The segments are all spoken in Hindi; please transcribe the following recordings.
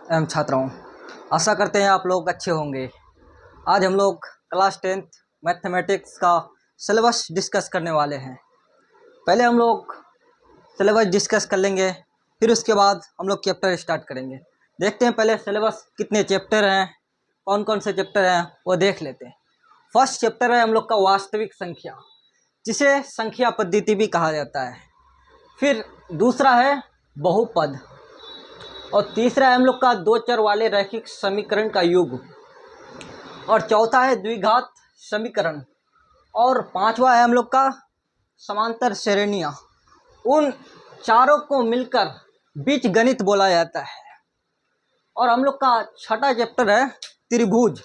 एवं छात्राओं, आशा करते हैं आप लोग अच्छे होंगे। आज हम लोग क्लास 10th मैथमेटिक्स का सिलेबस डिस्कस करने वाले हैं। पहले हम लोग सिलेबस डिस्कस कर लेंगे, फिर उसके बाद हम लोग चैप्टर स्टार्ट करेंगे। देखते हैं पहले सिलेबस कितने चैप्टर हैं, कौन कौन से चैप्टर हैं वो देख लेते हैं। फर्स्ट चैप्टर है हम लोग का वास्तविक संख्या, जिसे संख्या पद्धति भी कहा जाता है। फिर दूसरा है बहुपद, और तीसरा है हम लोग का दो चर वाले रैखिक समीकरण का युग, और चौथा है द्विघात समीकरण, और पांचवा है हम लोग का समांतर श्रेणियाँ। उन चारों को मिलकर बीजगणित बोला जाता है। और हम लोग का छठा चैप्टर है त्रिभुज,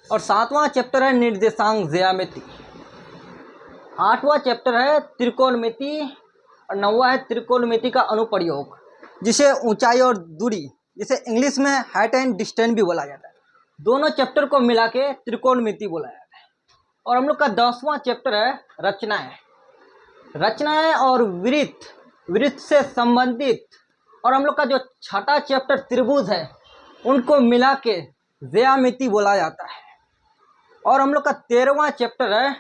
और सातवां चैप्टर है निर्देशांक ज्यामिति। आठवां चैप्टर है त्रिकोणमिति, और नौवां है त्रिकोणमिति का अनुप्रयोग, जिसे ऊंचाई और दूरी, जिसे इंग्लिश में हाइट एंड डिस्टेंस भी बोला जाता है। दोनों चैप्टर को मिला के त्रिकोणमिति बोला जाता है। और हम लोग का 10वां चैप्टर है रचनाएं। रचनाएं और वृत्त, वृत्त से संबंधित। और हम लोग का जो छठा चैप्टर त्रिभुज है, उनको मिला के ज्यामिति बोला जाता है। और हम लोग का 13वां चैप्टर है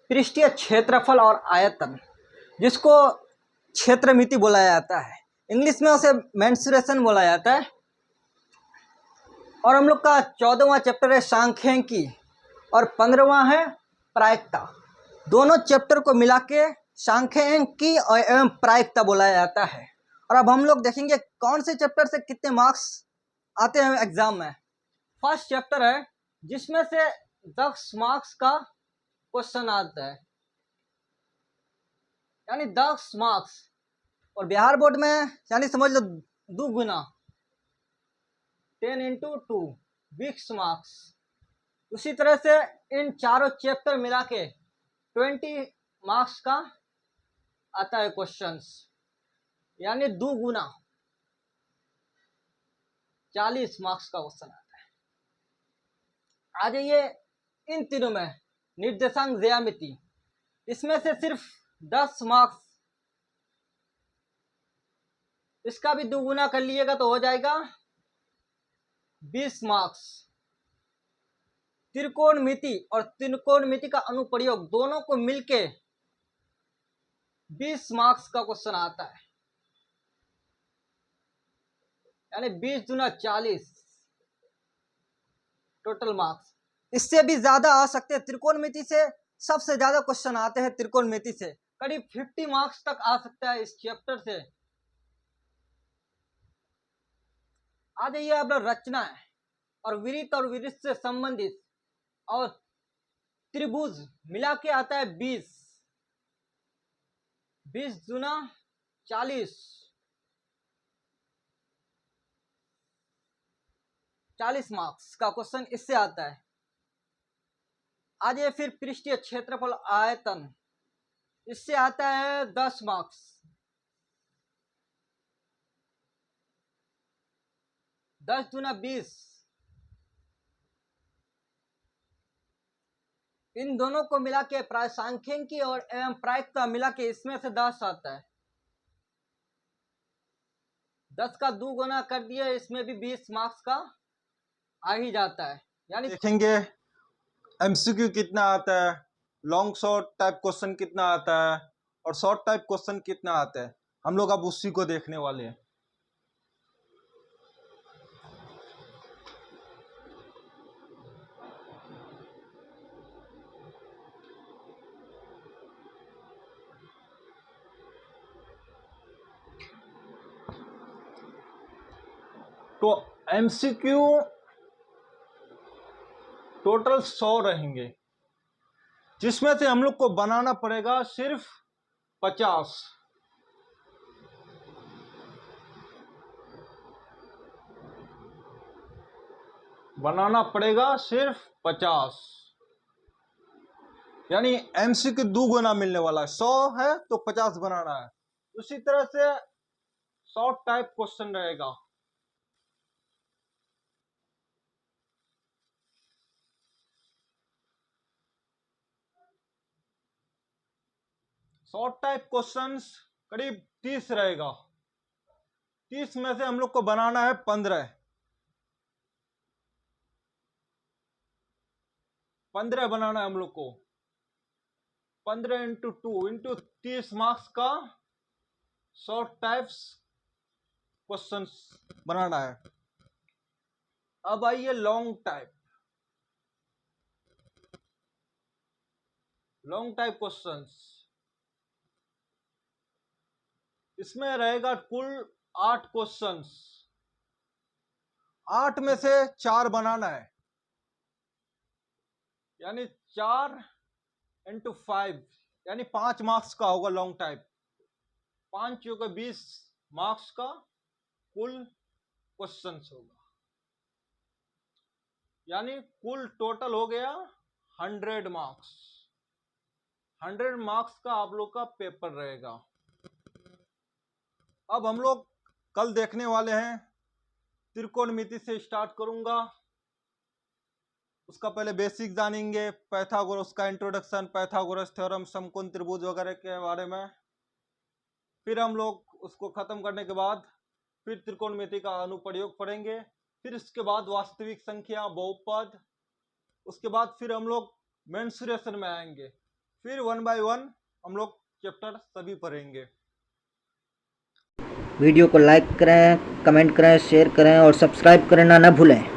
पृष्ठीय क्षेत्रफल और आयतन, जिसको क्षेत्रमिति बोला जाता है। इंग्लिश में उसे मेंसुरेशन बोला जाता है। और हम लोग का 14वां चैप्टर है सांख्यिकी, और 15वां है प्रायिकता। दोनों चैप्टर को मिला के सांख्यिकी एवं प्रायिकता बोला जाता है। और अब हम लोग देखेंगे कौन से चैप्टर से कितने मार्क्स आते हैं एग्जाम में। फर्स्ट चैप्टर है जिसमें से 10 मार्क्स का क्वेश्चन आता है, यानी 10 मार्क्स। और बिहार बोर्ड में यानी समझ लो 2 गुना, 10 into 2 20 मार्क्स। उसी तरह से इन चारों चैप्टर मिला के 20 मार्क्स का आता है क्वेश्चंस, यानी 2 गुना 40 मार्क्स का क्वेश्चन आता है। आ जाइए इन तीनों में निर्देशांक ज्यामिति, इसमें से सिर्फ 10 मार्क्स, इसका भी 2 गुना कर लीजिएगा तो हो जाएगा 20 मार्क्स। त्रिकोणमिति और त्रिकोणमिति का अनुप्रयोग दोनों को मिलके 20 मार्क्स का क्वेश्चन आता है, यानी 20 दूना 40 टोटल मार्क्स। इससे भी ज्यादा आ सकते हैं। त्रिकोणमिति से सबसे ज्यादा क्वेश्चन आते हैं, त्रिकोणमिति से करीब 50 मार्क्स तक आ सकता है इस चैप्टर से। आ जाइए अब रचना है, और वृत्त और वृत्त से संबंधित और त्रिभुज मिला के आता है 20 दूना 40 मार्क्स का क्वेश्चन इससे आता है। आ जाइए फिर पृष्ठीय क्षेत्रफल आयतन, इससे आता है 10 मार्क्स। 10 दूना 20, इन दोनों को मिला के सांख्यिकी और एवं प्रायिकता मिला के इसमें से 10 आता है। 10 का 2 गुना कर दिए, इसमें भी 20 मार्क्स का आ ही जाता है। यानी देखेंगे एमसीक्यू कितना आता है, लॉन्ग शॉर्ट टाइप क्वेश्चन कितना आता है, और शॉर्ट टाइप क्वेश्चन कितना आता है। हम लोग अब उसी को देखने वाले हैं। तो एमसीक्यू टोटल 100 रहेंगे, जिसमें से हम लोग को बनाना पड़ेगा सिर्फ 50। बनाना पड़ेगा सिर्फ 50, यानी एमसीक्यू 2 गुना मिलने वाला है। 100 है तो 50 बनाना है। उसी तरह से शॉर्ट टाइप क्वेश्चन रहेगा। शॉर्ट टाइप क्वेश्चंस करीब 30 रहेगा। 30 में से हम लोग को बनाना है 15। 15 बनाना है हम लोग को। 15 इंटू 2 इंटू 30 मार्क्स का शॉर्ट टाइप्स क्वेश्चन बनाना है। अब आइए लॉन्ग टाइप क्वेश्चंस। इसमें रहेगा कुल 8 क्वेश्चंस। 8 में से 4 बनाना है, यानी 4 इंटू 5 यानी 5 मार्क्स का होगा लॉन्ग टाइप। 5 चौके 20 मार्क्स का कुल क्वेश्चंस होगा, यानी कुल टोटल हो गया 100 मार्क्स। 100 मार्क्स का आप लोग का पेपर रहेगा। अब हम लोग कल देखने वाले हैं त्रिकोणमिति से स्टार्ट करूंगा। उसका पहले बेसिक जानेंगे, पाइथागोरस का इंट्रोडक्शन, पाइथागोरस थ्योरम, समकोण त्रिभुज वगैरह के बारे में। फिर हम लोग उसको खत्म करने के बाद फिर त्रिकोणमिति का अनुप्रयोग पढ़ेंगे। फिर इसके बाद वास्तविक संख्या, बहुपद। उसके बाद फिर हम लोग मेंसुरेशन में आएंगे। फिर 1 बाय 1 हम लोग चैप्टर सभी पढ़ेंगे। वीडियो को लाइक करें, कमेंट करें, शेयर करें और सब्सक्राइब करना ना भूलें।